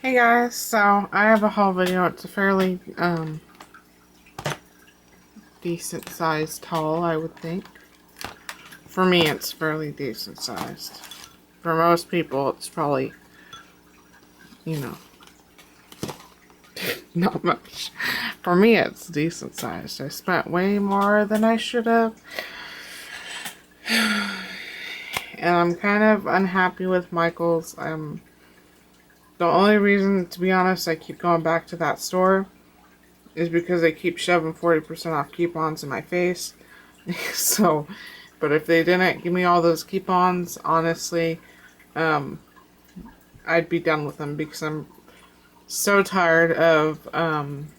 Hey guys, so I have a haul video. It's a fairly decent sized haul, I would think. For me, it's fairly decent sized. For most people, it's probably, you know, not much. For me, it's decent sized. I spent way more than I should have. And I'm kind of unhappy with Michael's. The only reason, to be honest, I keep going back to that store is because they keep shoving 40% off coupons in my face. So, but if they didn't give me all those coupons, honestly, I'd be done with them because I'm so tired of them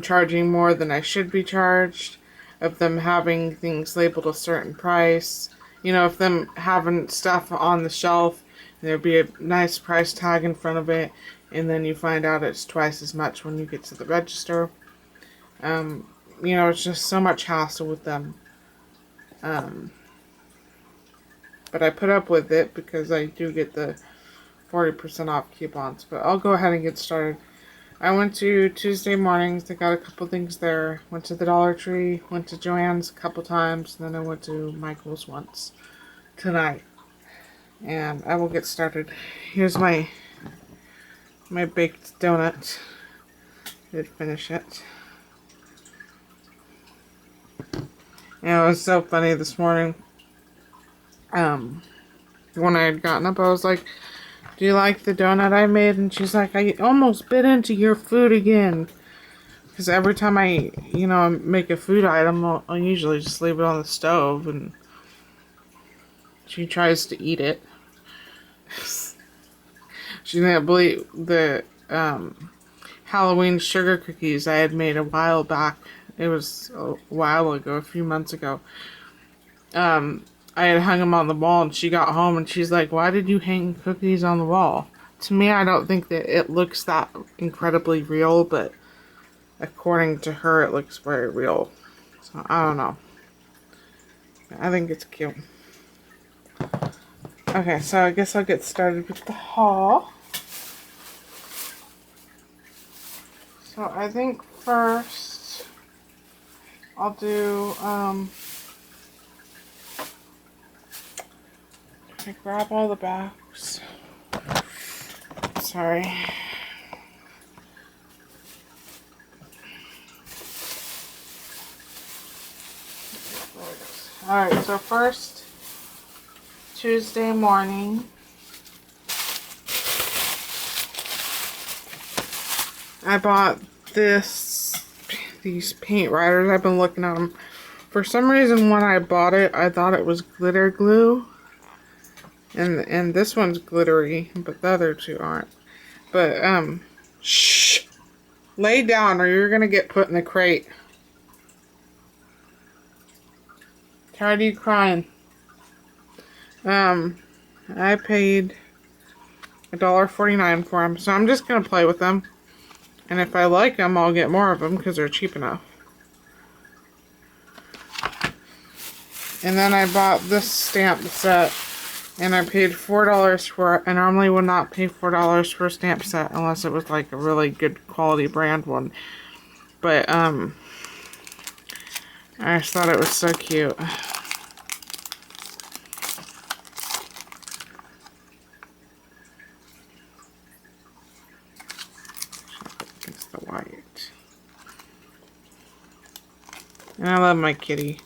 charging more than I should be charged, of them having things labeled a certain price, of them having stuff on the shelf, and there'd be a nice price tag in front of it, and then you find out it's twice as much when you get to the register. It's just so much hassle with them. But I put up with it because I do get the 40% off coupons. But I'll go ahead and get started. I went to Tuesday mornings. I got a couple things there. Went to the Dollar Tree. Went to JoAnns a couple times. And then I went to Michael's once tonight. And I will get started. Here's my baked donut. Did finish it. It was so funny this morning. When I had gotten up, I was like, "Do you like the donut I made?" And she's like, "I almost bit into your food again." Because every time I, make a food item, I'll usually just leave it on the stove, and she tries to eat it. She didn't believe the Halloween sugar cookies I had made a while back. It was a while ago, a few months ago. I had hung them on the wall, and she got home, and she's like, "Why did you hang cookies on the wall?" To me, I don't think that it looks that incredibly real, but according to her, it looks very real. So, I don't know. I think it's cute. Okay, so I guess I'll get started with the haul. So, I think first, I'll do, I grab all the bags. Sorry. Alright, so first, Tuesday morning, I bought these paint riders. I've been looking at them. For some reason, when I bought it, I thought it was glitter glue. And this one's glittery, but the other two aren't. But, shh! Lay down or you're gonna get put in the crate. Tired of you crying. I paid $1.49 for them, so I'm just gonna play with them. And if I like them, I'll get more of them because they're cheap enough. And then I bought this stamp set, and I paid $4 for it. I normally would not pay $4 for a stamp set unless it was like a really good quality brand one. But, I just thought it was so cute. It's the white. And I love my kitty.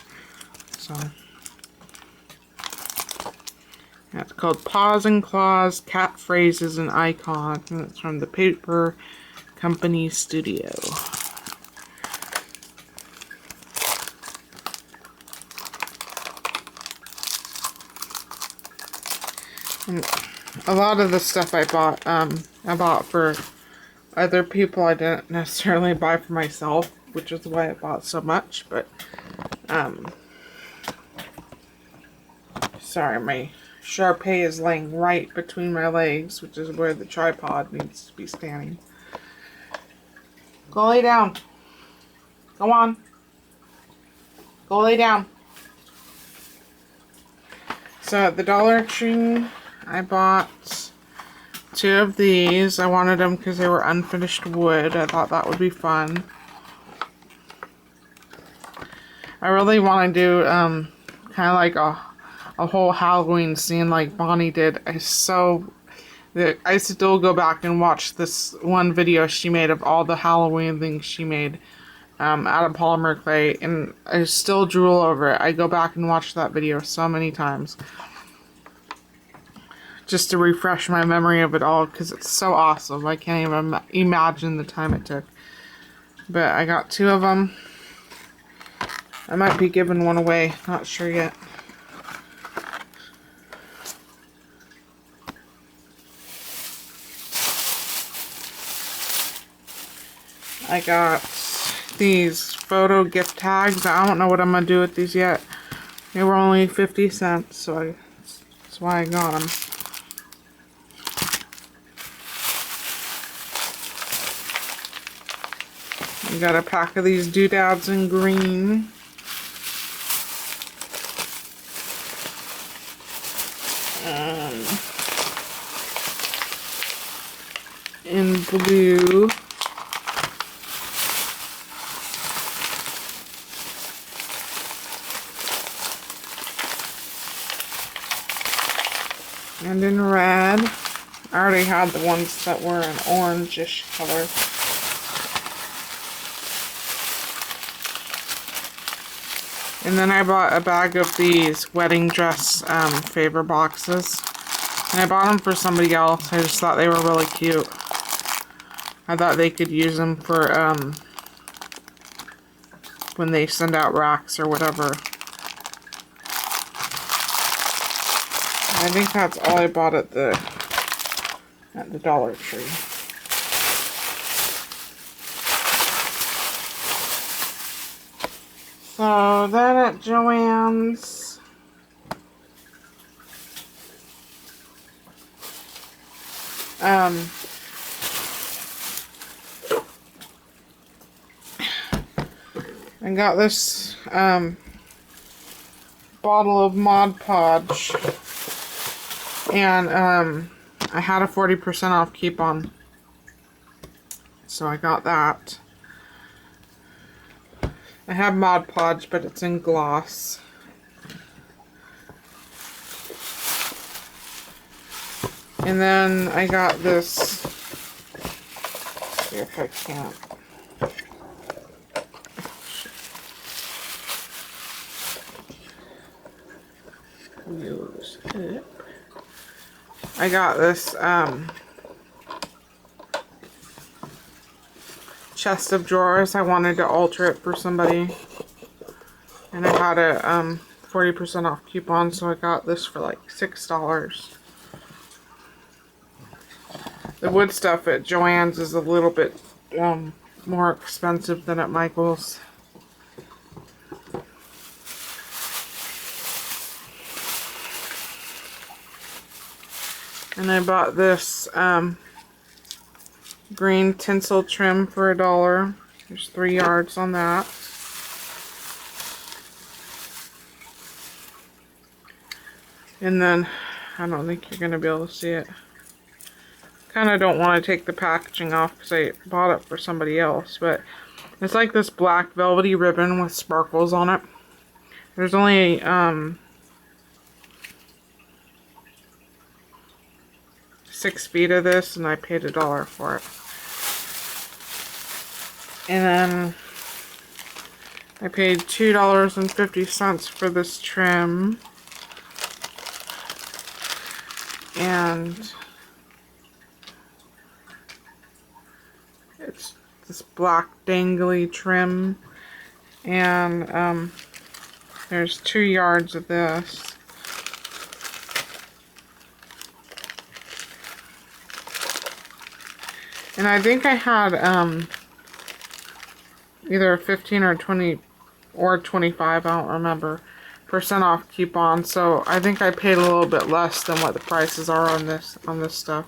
So, it's called Paws and Claws, Cat Phrases and Icons. And it's from the Paper Company Studio. And a lot of the stuff I bought for other people. I didn't necessarily buy for myself, which is why I bought so much. But, sorry, my Sharpay is laying right between my legs, which is where the tripod needs to be standing. Go lay down. Go on. Go lay down. So at the Dollar Tree, I bought 2 of these. I wanted them because they were unfinished wood. I thought that would be fun. I really want to do kind of like a whole Halloween scene like Bonnie did. I still go back and watch this one video she made of all the Halloween things she made out of polymer clay, and I still drool over it. I go back and watch that video so many times just to refresh my memory of it all because it's so awesome. I can't even imagine the time it took. But I got 2 of them. I might be giving one away, not sure yet. I got these photo gift tags. I don't know what I'm going to do with these yet. They were only 50 cents, so that's why I got them. I got a pack of these doodads in green. In blue. And in red. I already had the ones that were an orangish color. And then I bought a bag of these wedding dress favor boxes. And I bought them for somebody else. I just thought they were really cute. I thought they could use them for when they send out racks or whatever. I think that's all I bought at the Dollar Tree. So then at JoAnns, I got this bottle of Mod Podge, and I had a 40% off coupon, so I got that. I have Mod Podge, but it's in gloss. And then I got this, let's see if I can't. Use it. I got this chest of drawers. I wanted to alter it for somebody, and I had a 40% off coupon, so I got this for like $6. The wood stuff at JoAnns is a little bit more expensive than at Michael's. And I bought this green tinsel trim for $1. There's 3 yards on that. And then, I don't think you're going to be able to see it. Kind of don't want to take the packaging off because I bought it for somebody else. But it's like this black velvety ribbon with sparkles on it. There's only 6 feet of this, and I paid $1 for it. And then I paid $2.50 for this trim. And it's this black dangly trim. And there's 2 yards of this. And I think I had either 15 or 20 or 25, I don't remember, % off coupon. So I think I paid a little bit less than what the prices are on this stuff.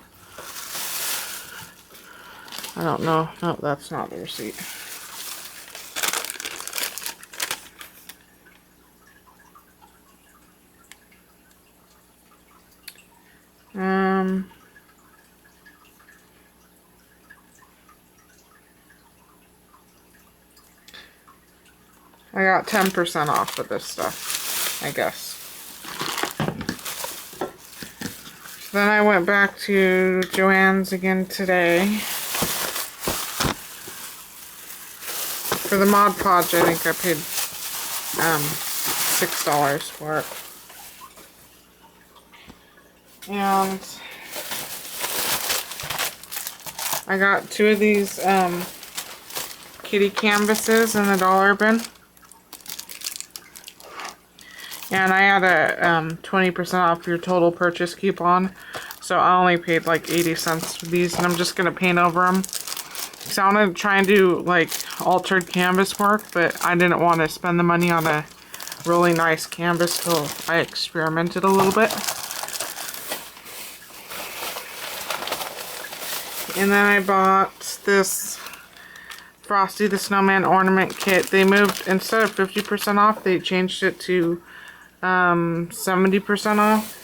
I don't know. No, that's not the receipt. I got 10% off of this stuff, I guess. Then I went back to JoAnns again today. For the Mod Podge, I think I paid $6 for it. And I got 2 of these kitty canvases in the dollar bin. And I had a 20% off your total purchase coupon. So I only paid like 80 cents for these, and I'm just going to paint over them. So I want to try and do like altered canvas work, but I didn't want to spend the money on a really nice canvas, so I experimented a little bit. And then I bought this Frosty the Snowman ornament kit. They moved, instead of 50% off, they changed it to 70% off.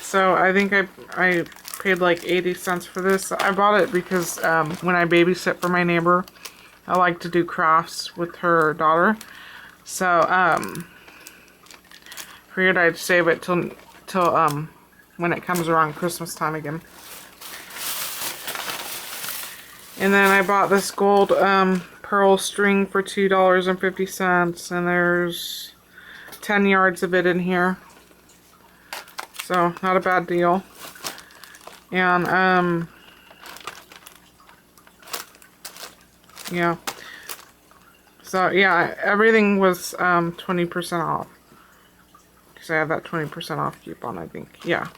So I think I paid like 80 cents for this. I bought it because when I babysit for my neighbor, I like to do crafts with her daughter. So figured I'd save it till when it comes around Christmas time again. And then I bought this gold pearl string for $2.50, and there's 10 yards of it in here. So not a bad deal. And yeah. So yeah, everything was 20% off. Because I have that 20% off coupon, I think. Yeah.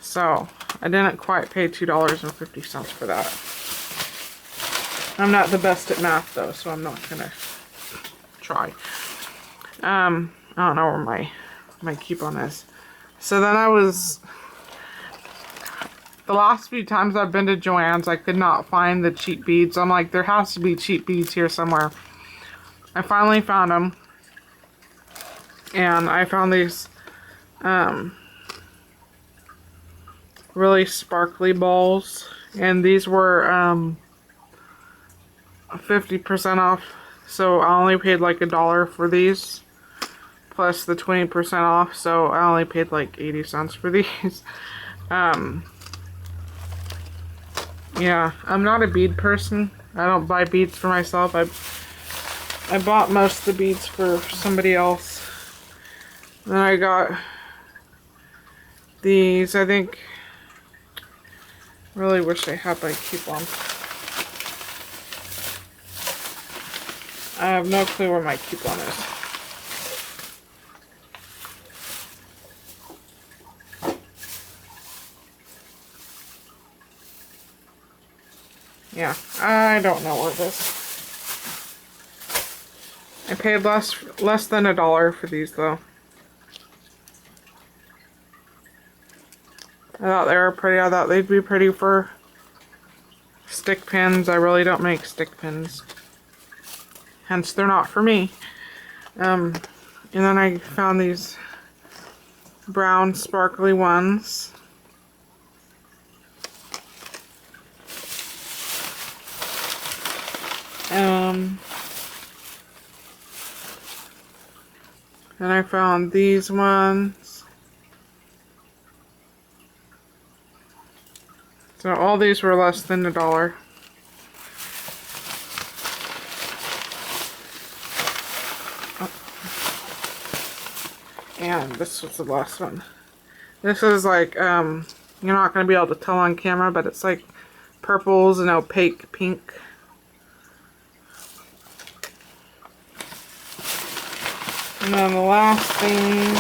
So I didn't quite pay $2.50 for that. I'm not the best at math though, so I'm not gonna try. I don't know where my coupon is. So then the last few times I've been to JoAnns, I could not find the cheap beads. I'm like, there has to be cheap beads here somewhere. I finally found them. And I found these really sparkly balls. And these were 50% off. So I only paid like $1 for these. Plus the 20% off. So I only paid like 80 cents for these. Yeah, I'm not a bead person. I don't buy beads for myself. I bought most of the beads for somebody else. Then I got these. I think, really wish I had my coupon. I have no clue where my coupon is. Yeah, I don't know where it is. I paid less than $1 for these though. I thought they were pretty. I thought they'd be pretty for stick pins. I really don't make stick pins. Hence, they're not for me. And then I found these brown sparkly ones. And I found these ones. So all these were less than $1. And this was the last one. This is like, you're not going to be able to tell on camera, but it's like purples and opaque pink. And then the last things,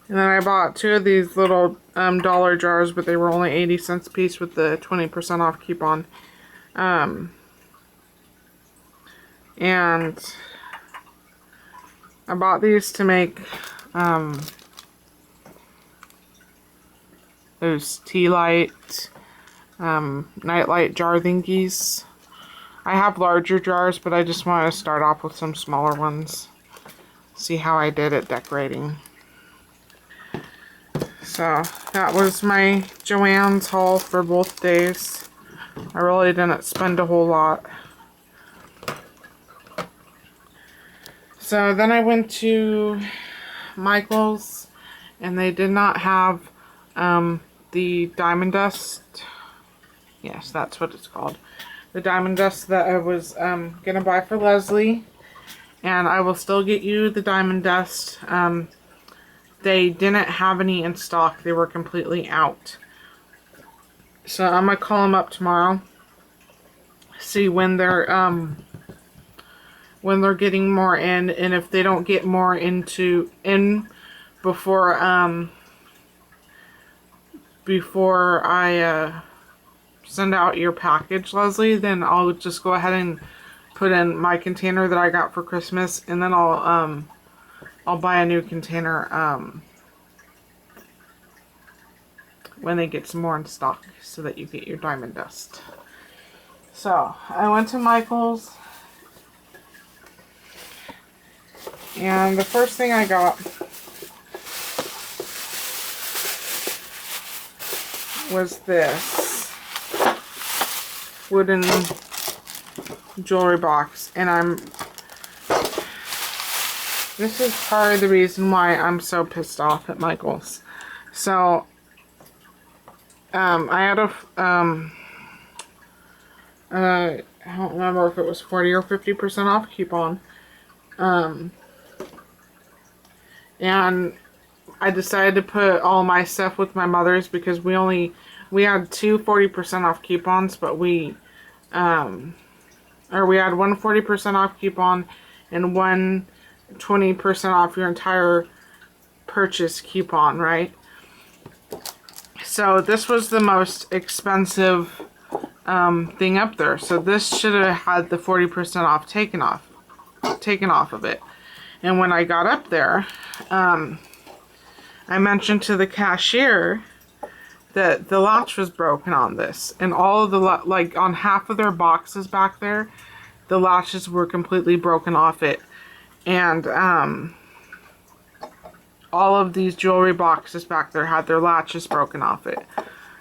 and then I bought 2 of these little dollar jars, but they were only 80 cents a piece with the 20% off coupon. And I bought these to make those tea light nightlight jar thingies. I have larger jars, but I just want to start off with some smaller ones. See how I did at decorating. So that was my JoAnns haul for both days. I really didn't spend a whole lot. So then I went to Michael's, and they did not have the Diamond Dust. Yes, that's what it's called. The Diamond Dust that I was gonna buy for Leslie. And I will still get you the Diamond Dust. They didn't have any in stock. They were completely out. So I'm gonna call them up tomorrow. See when they're getting more in, and if they don't get more in before I send out your package, Leslie, then I'll just go ahead and put in my container that I got for Christmas, and then I'll buy a new container when they get some more in stock, so that you get your Diamond Dust. So I went to Michael's, and the first thing I got was this wooden jewelry box, and this is part of the reason why I'm so pissed off at Michael's. So I had I don't remember if it was 40 or 50% off coupon, and I decided to put all my stuff with my mother's because we had two 40% off coupons, but we had one 40% off coupon and one 20% off your entire purchase coupon, right? So this was the most expensive thing up there. So this should have had the 40% off taken off of it. And when I got up there, I mentioned to the cashier that the latch was broken on this, and all of the like on half of their boxes back there, the latches were completely broken off it, and all of these jewelry boxes back there had their latches broken off it.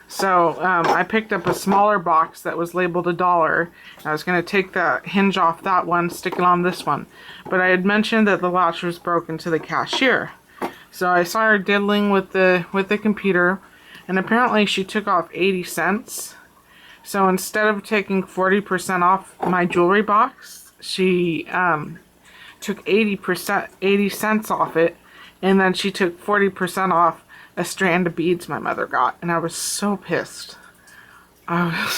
So I picked up a smaller box that was labeled $1. I was going to take the hinge off that one, stick it on this one, but I had mentioned that the latch was broken to the cashier. So I saw her diddling with the computer, and apparently she took off 80 cents. So instead of taking 40% off my jewelry box, she took 80 cents off it, and then she took 40% off a strand of beads my mother got, and I was so pissed. I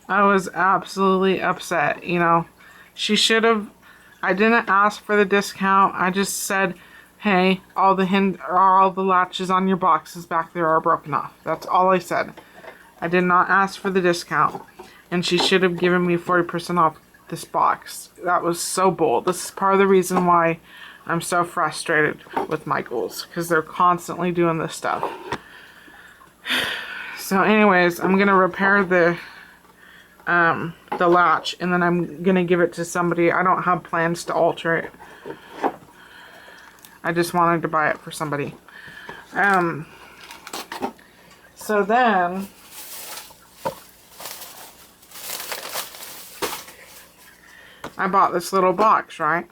was absolutely upset, you know. She should have. I didn't ask for the discount. I just said, hey, all the latches on your boxes back there are broken off. That's all I said. I did not ask for the discount, and she should have given me 40% off this box. That was so bold. This is part of the reason why I'm so frustrated with Michael's, because they're constantly doing this stuff. So anyways, I'm gonna repair the latch, and then I'm gonna give it to somebody. I don't have plans to alter it. I just wanted to buy it for somebody. So then I bought this little box, right?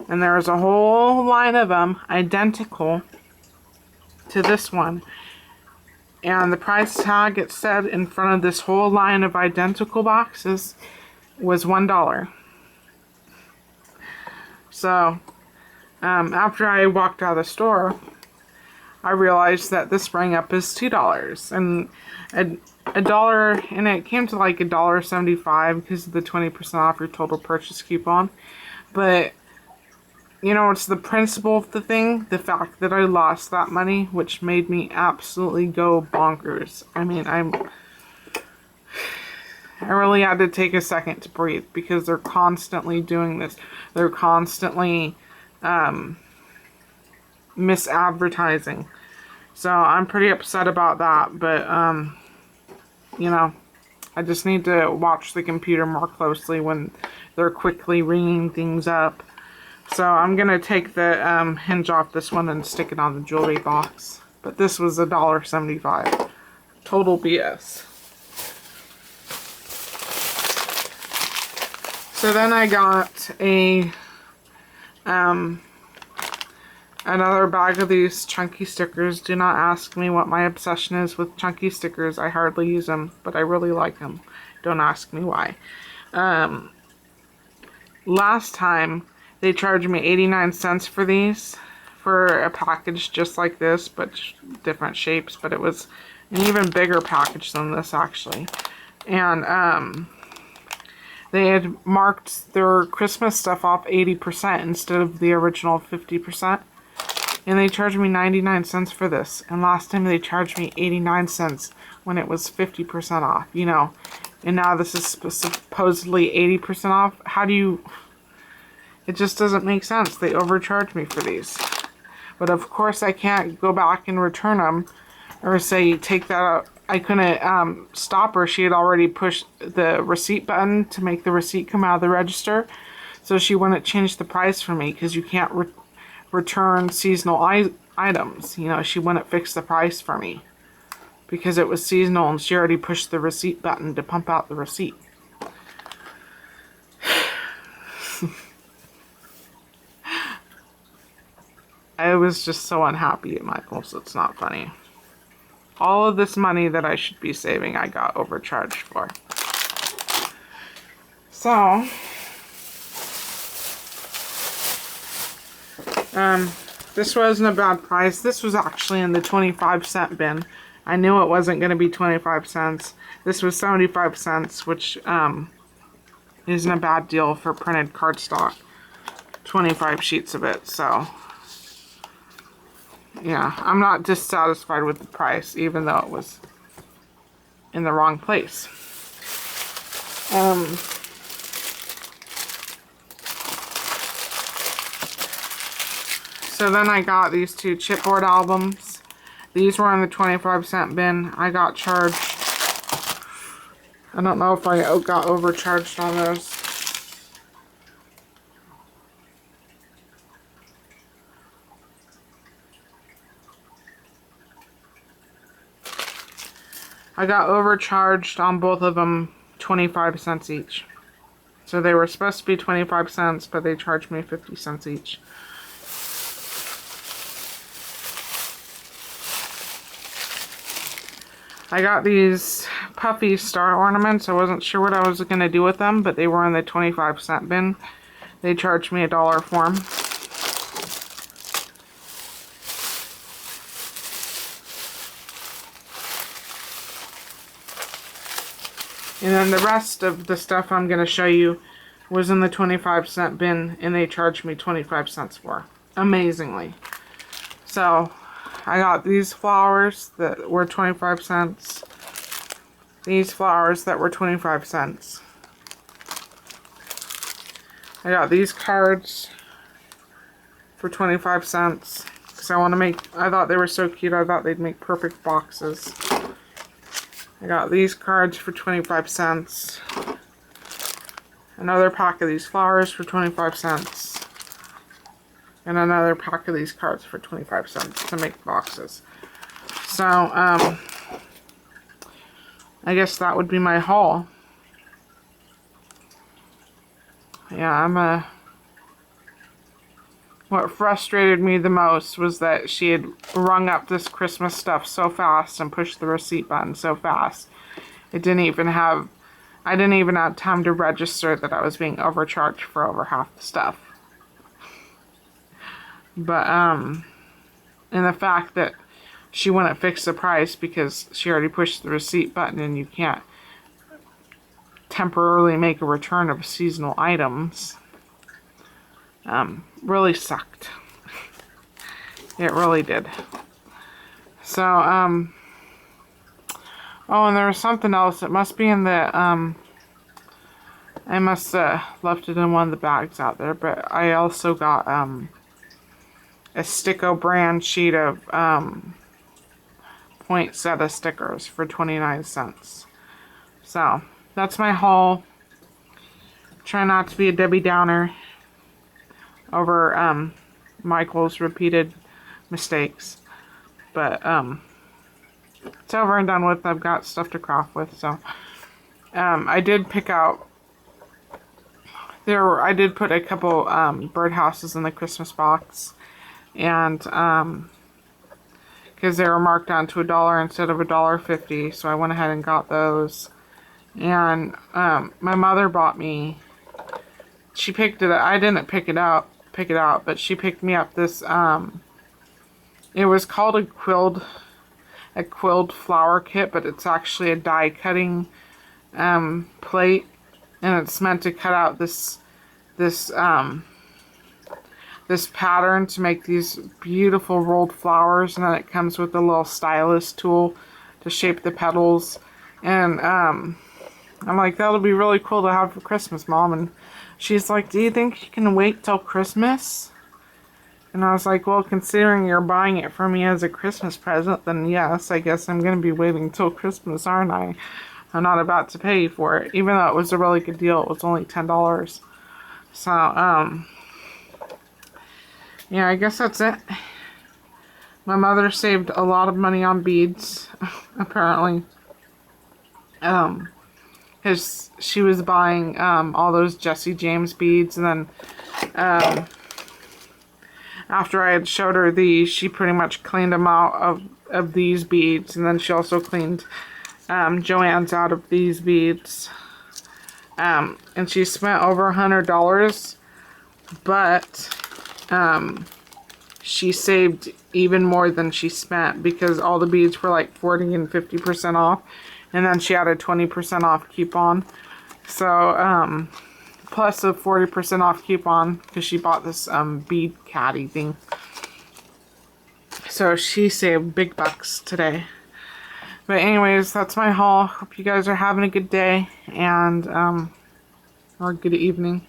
And there was a whole line of them identical to this one. And the price tag, it said in front of this whole line of identical boxes, was $1. So after I walked out of the store, I realized that this rang up as $2. And a dollar, and it came to like $1.75 because of the 20% off your total purchase coupon. But you know, it's the principle of the thing, the fact that I lost that money, which made me absolutely go bonkers. I mean, I really had to take a second to breathe, because they're constantly doing this. They're constantly misadvertising. So I'm pretty upset about that, but you know, I just need to watch the computer more closely when they're quickly ringing things up. So I'm going to take the hinge off this one and stick it on the jewelry box. But this was $1.75. Total BS. So then I got a another bag of these chunky stickers. Do not ask me what my obsession is with chunky stickers. I hardly use them, but I really like them. Don't ask me why. Last time they charged me 89 cents for these, for a package just like this, but different shapes. But it was an even bigger package than this, actually. And they had marked their Christmas stuff off 80% instead of the original 50%. And they charged me 99 cents for this. And last time they charged me 89 cents when it was 50% off, you know. And now this is supposedly 80% off. How do you... It just doesn't make sense. They overcharge me for these. But of course I can't go back and return them. Or say, take that out. I couldn't stop her. She had already pushed the receipt button to make the receipt come out of the register. So she wouldn't change the price for me because you can't return seasonal items. You know, she wouldn't fix the price for me because it was seasonal and she already pushed the receipt button to pump out the receipt. I was just so unhappy at Michael's. It's not funny. All of this money that I should be saving, I got overcharged for. So, this wasn't a bad price. This was actually in the 25-cent bin. I knew it wasn't going to be 25 cents. This was 75 cents, which isn't a bad deal for printed cardstock. 25 sheets of it, so... Yeah, I'm not dissatisfied with the price, even though it was in the wrong place. So then I got these two chipboard albums. These were in the 25-cent bin. I got charged. I don't know if I got overcharged on those. I got overcharged on both of them 25 cents each. So they were supposed to be 25 cents, but they charged me 50 cents each. I got these puffy star ornaments. I wasn't sure what I was going to do with them, but they were in the 25-cent bin. They charged me $1 for them. And then the rest of the stuff I'm going to show you was in the 25-cent bin, and they charged me 25 cents for. Amazingly. So, I got these flowers that were 25 cents. These flowers that were 25 cents. I got these cards for 25 cents. Because I thought they were so cute, I thought they'd make perfect boxes. I got these cards for 25 cents. Another pack of these flowers for 25 cents. And another pack of these cards for 25 cents to make boxes. So, I guess that would be my haul. Yeah, what frustrated me the most was that she had rung up this Christmas stuff so fast and pushed the receipt button so fast. I didn't even have time to register that I was being overcharged for over half the stuff. But, and the fact that she wouldn't fix the price because she already pushed the receipt button and you can't temporarily make a return of seasonal items, really sucked. It really did. So, oh, and there was something else. It must be in the, I must have left it in one of the bags out there, but I also got, a Sticko brand sheet of, poinsettia stickers for 29 cents. So, that's my haul. Try not to be a Debbie Downer. over Michael's repeated mistakes. But it's over and done with. I've got stuff to craft with. So I did pick out. I did put a couple birdhouses in the Christmas box, and because they were marked down to $1 instead of $1.50, so I went ahead and got those. And my mother bought me. She picked it up. I didn't pick it out, but she picked me up this. It was called a quilled flower kit, but it's actually a die cutting plate, and it's meant to cut out this pattern to make these beautiful rolled flowers, and then it comes with a little stylus tool to shape the petals. And I'm like, that'll be really cool to have for Christmas, Mom. And she's like, do you think you can wait till Christmas? And I was like, well, considering you're buying it for me as a Christmas present, then yes, I guess I'm going to be waiting till Christmas, aren't I? I'm not about to pay for it, even though it was a really good deal. It was only $10. So, yeah, I guess that's it. My mother saved a lot of money on beads, apparently. Because she was buying all those Jesse James beads, and then after I had showed her these, she pretty much cleaned them out of these beads, and then she also cleaned JoAnns out of these beads. And she spent over $100, but she saved even more than she spent, because all the beads were like 40 and 50% off, and then she had a 20% off coupon. So plus a 40% off coupon because she bought this bead caddy thing. So she saved big bucks today. But anyways, that's my haul. Hope you guys are having a good day, and or good evening,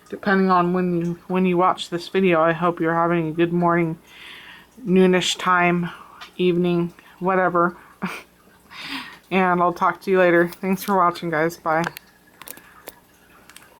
depending on when you watch this video. I hope you're having a good morning, noonish time, evening, whatever. And I'll talk to you later. Thanks for watching, guys. Bye.